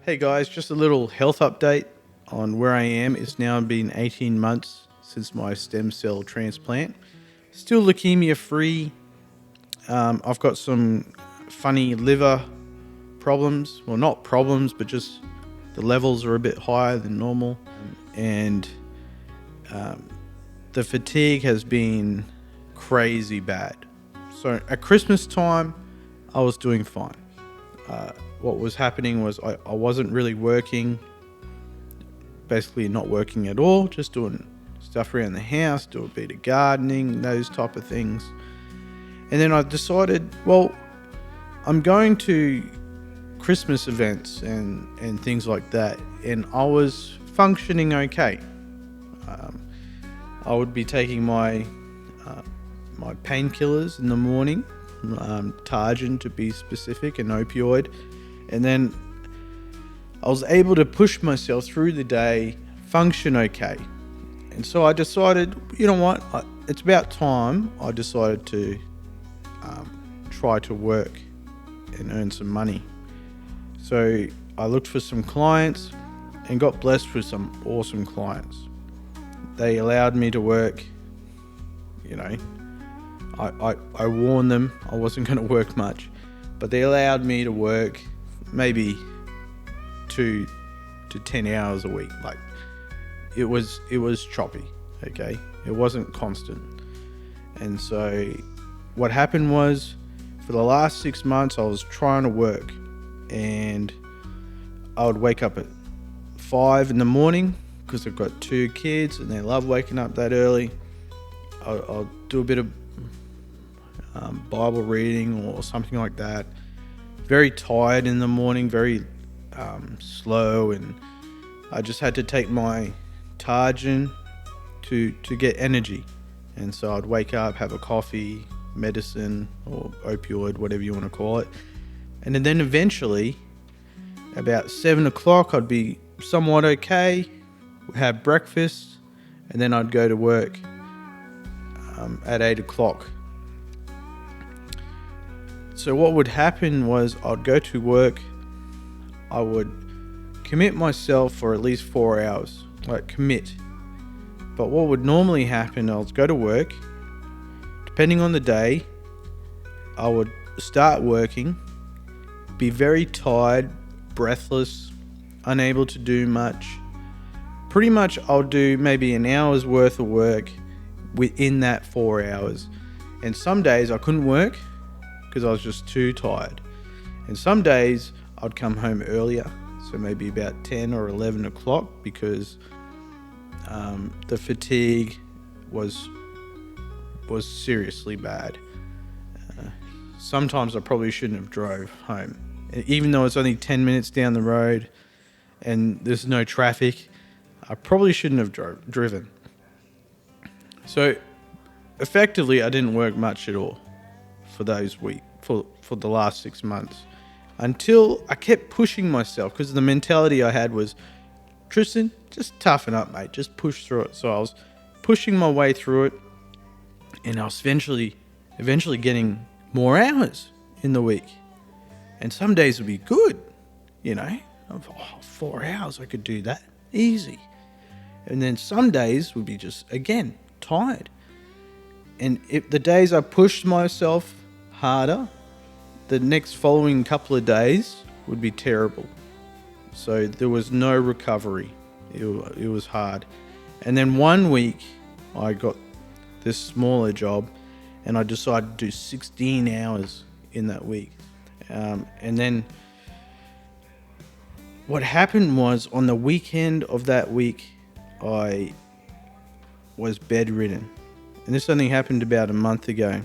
Hey guys, just a little health update on where I am. It's now been 18 months since my stem cell transplant. Still leukemia free. I've got some funny liver problems. Well, not problems, but just the levels are a bit higher than normal. And the fatigue has been crazy bad. So at Christmas time, I was doing fine. What was happening was I wasn't really working, basically not working at all, just doing stuff around the house, do a bit of gardening, those type of things. And then I decided, well, I'm going to Christmas events and things like that, and I was functioning okay. I would be taking my painkillers in the morning, Targin to be specific, and opioid. And then I was able to push myself through the day, function okay. And so I decided, you know what, it's about time I decided to try to work and earn some money. So I looked for some clients and got blessed with some awesome clients. They allowed me to work, you know. I warned them I wasn't going to work much, but they allowed me to work maybe 2 to 10 hours a week. Like it was choppy, okay? It wasn't constant. And so what happened was, for the last 6 months I was trying to work, and I would wake up at 5 in the morning because I've got 2 kids and they love waking up that early. I'll do a bit of Bible reading or something like that. Very tired in the morning, very slow, and I just had to take my Targin to get energy. And so I'd wake up, have a coffee, medicine or opioid, whatever you want to call it, and then eventually about 7 o'clock I'd be somewhat okay, have breakfast, and then I'd go to work at 8 o'clock. So what would happen was I'd go to work, I would commit myself for at least 4 hours, like commit. But what would normally happen, I would go to work, depending on the day, I would start working, be very tired, breathless, unable to do much. Pretty much I'll do maybe an hour's worth of work within that 4 hours. And some days I couldn't work because I was just too tired. And some days I'd come home earlier, so maybe about 10 or 11 o'clock, because the fatigue was seriously bad. Sometimes I probably shouldn't have drove home. Even though it's only 10 minutes down the road and there's no traffic, I probably shouldn't have driven. So effectively I didn't work much at all for those weeks, for the last 6 months, until I kept pushing myself, because the mentality I had was, Tristan, just toughen up, mate, just push through it. So I was pushing my way through it, and I was eventually getting more hours in the week. And some days would be good, you know, 4 hours, I could do that easy. And then some days would be just, again, tired. And if the days I pushed myself harder, the next following couple of days would be terrible. So there was no recovery. It was hard. And then one week I got this smaller job, and I decided to do 16 hours in that week. And then what happened was, on the weekend of that week, I was bedridden. And this only happened about a month ago.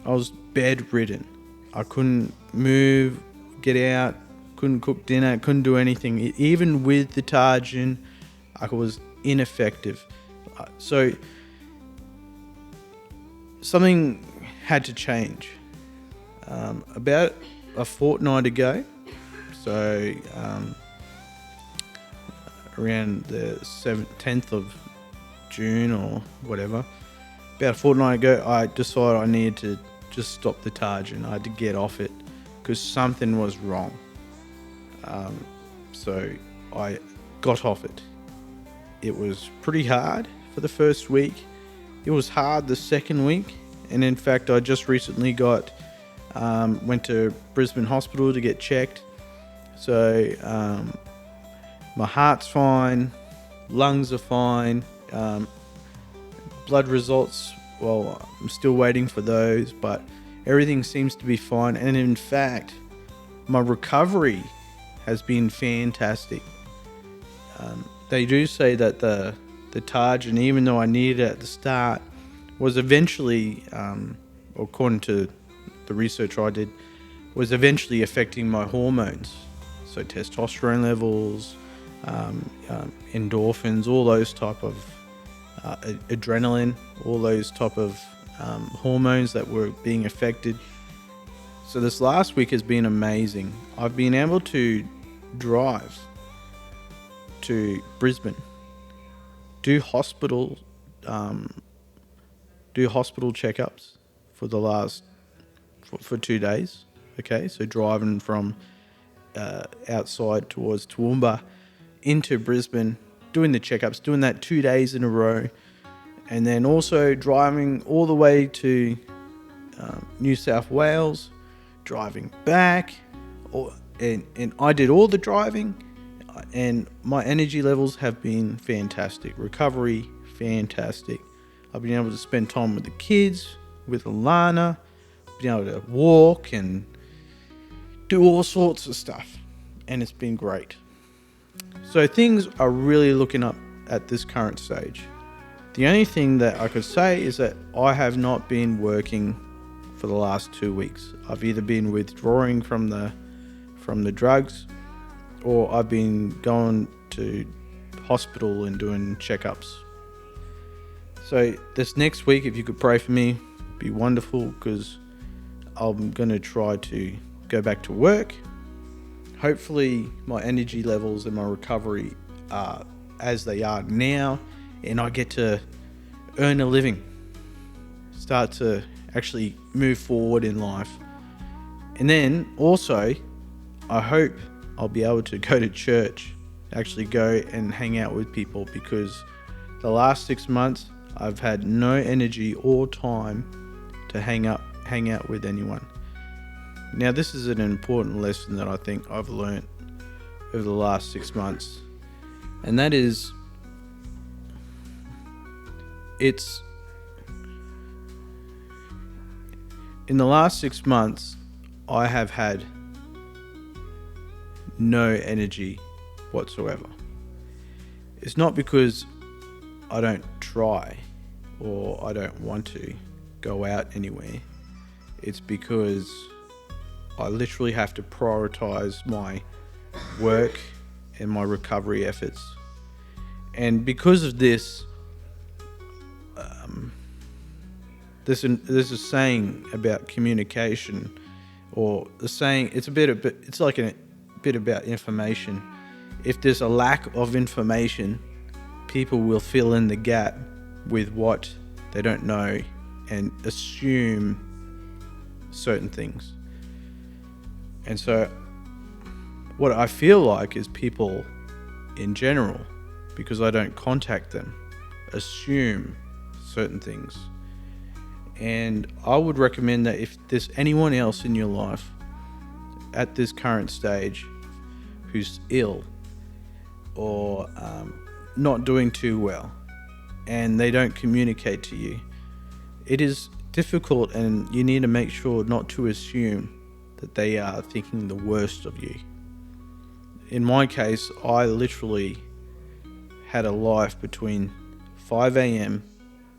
I was bedridden. I couldn't move, get out, couldn't cook dinner, couldn't do anything. Even with the Targin, I was ineffective. So something had to change. About a fortnight ago, so around the 10th of June or whatever, about a fortnight ago, I decided I needed to just stop the Targin. I had to get off it because something was wrong. So I got off it. It was pretty hard for the first week. It was hard the second week. And in fact, I just recently went to Brisbane Hospital to get checked. So my heart's fine, lungs are fine, blood results, well, I'm still waiting for those, but everything seems to be fine. And in fact, my recovery has been fantastic. They do say that the Targin, even though I needed it at the start, was eventually, according to the research I did, was eventually affecting my hormones. So testosterone levels, endorphins, all those type of adrenaline, all those type of hormones that were being affected. So this last week has been amazing. I've been able to drive to Brisbane, do hospital checkups for 2 days. Okay, so driving from outside towards Toowoomba into Brisbane, doing the checkups, doing that 2 days in a row, and then also driving all the way to New South Wales, driving back, and I did all the driving, and my energy levels have been fantastic. Recovery, fantastic. I've been able to spend time with the kids, with Alana, been able to walk and do all sorts of stuff, and it's been great. So things are really looking up at this current stage. The only thing that I could say is that I have not been working for the last 2 weeks. I've either been withdrawing from the drugs, or I've been going to hospital and doing checkups. So this next week, if you could pray for me, it'd be wonderful, because I'm going to try to go back to work. Hopefully my energy levels and my recovery are as they are now, and I get to earn a living, start to actually move forward in life. And then also, I hope I'll be able to go to church, actually go and hang out with people, because the last 6 months I've had no energy or time to hang out with anyone. Now, this is an important lesson that I think I've learned over the last 6 months, and that is, in the last 6 months, I have had no energy whatsoever. It's not because I don't try or I don't want to go out anywhere. It's because I literally have to prioritize my work and my recovery efforts. And because of this, there's a saying about communication, or the saying, it's like a bit about information. If there's a lack of information, people will fill in the gap with what they don't know and assume certain things. And so what I feel like is people in general, because I don't contact them, assume certain things. And I would recommend that if there's anyone else in your life at this current stage who's ill or not doing too well, and they don't communicate to you, it is difficult, and you need to make sure not to assume that they are thinking the worst of you. In my case, I literally had a life between 5 a.m.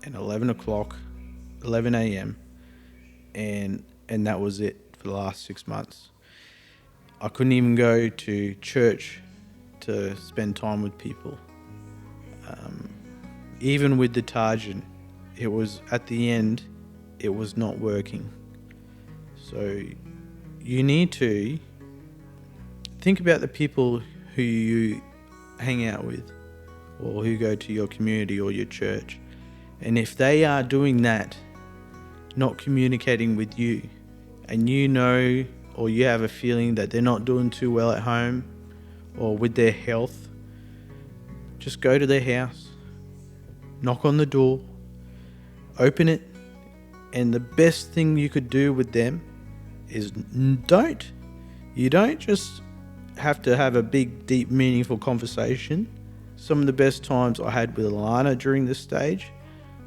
and 11 a.m. and that was it for the last 6 months. I couldn't even go to church to spend time with people. Even with the Targin, it was at the end, it was not working. So you need to think about the people who you hang out with, or who go to your community or your church. And if they are doing that, not communicating with you, and you know, or you have a feeling that they're not doing too well at home, or with their health, just go to their house, knock on the door, open it, and the best thing you could do with them is you don't just have to have a big, deep, meaningful conversation. Some of the best times I had with Alana during this stage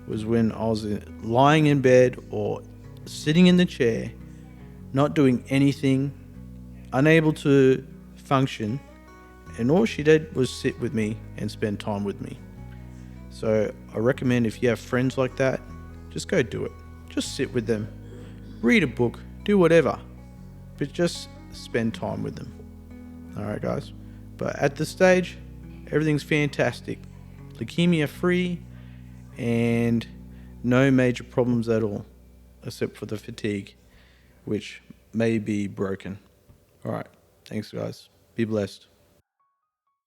was when I was lying in bed or sitting in the chair, not doing anything, unable to function, and all she did was sit with me and spend time with me. So I recommend, if you have friends like that, just go do it. Just sit with them, read a book, do whatever, but just spend time with them. Alright guys, but at this stage, everything's fantastic. Leukemia free and no major problems at all, except for the fatigue, which may be broken. Alright, thanks guys. Be blessed.